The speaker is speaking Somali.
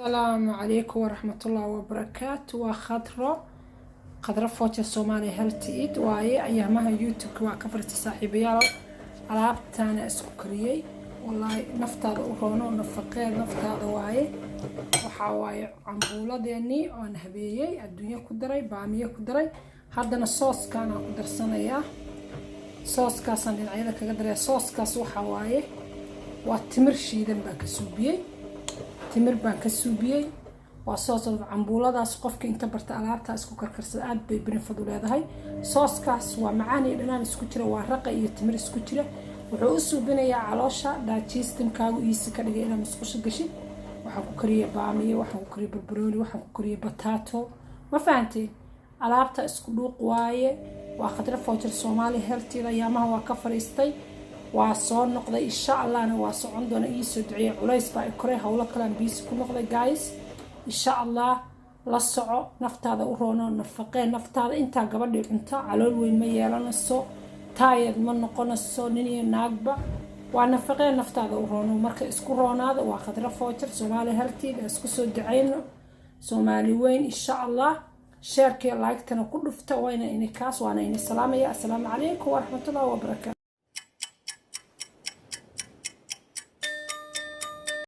السلام عليكم ورحمة الله وبركاته. وخضرة فوتش الصومالي هلتيد واي أيامها يوتيوب وكفرت صاحبيال alaabtaana isku kariyay wallahi naftaada u roono nafaqeed naftaada waaye waxa waaye cambuuladeeni oo habeeyay adduunyo ku daray baamiye ku daray haddana sooskaan aan ku darsanayaa sooskaas aan dhinacyada kaga daray sooskaas waxa waaye waa timir shiidan baa ka suubiyay timir baan ka suubiyay waa soos cambuuladaas qofka inta barta alaabta isku karkarsada aad bay benefit u leedahay sooskaas waa macaan iyo dhanaan isku jira waa raqa iyo timir isku jira wuxuu u suubinayaa caloosha digestion-kaagu iisi ka dhigay inaad musqusho gashid waxaan ku kariyay baamiye waxaan ku kariyay barbarooni waxaan ku kariyay bataato ma fahanteen alaabta isku dhuuq waaye waa khadra foojar Soomaali healthiga ayaamaha waa ka fariistay waa soo noqday insha Allahna waa socon doona ii soo duceeyay culays baa koray hawlo kale biis ku noqday guys insha Allah la soco naftaada u roono nafaqeen naftaada inta gabadhii cunta calool weyn ma yeelanayso taayad ma noqonayso nin iyo naagba waa nafaqeen naftaada u roono marka isku roonaada waa khadra foojar Soomaali healthiga isku soo duceeyno Soomaali weyn insha Allah share like tana ku dhufta wayna inay kaas waana inay salaamaya assalaamu calaykum wa rahmatullahi wa barakaatuh.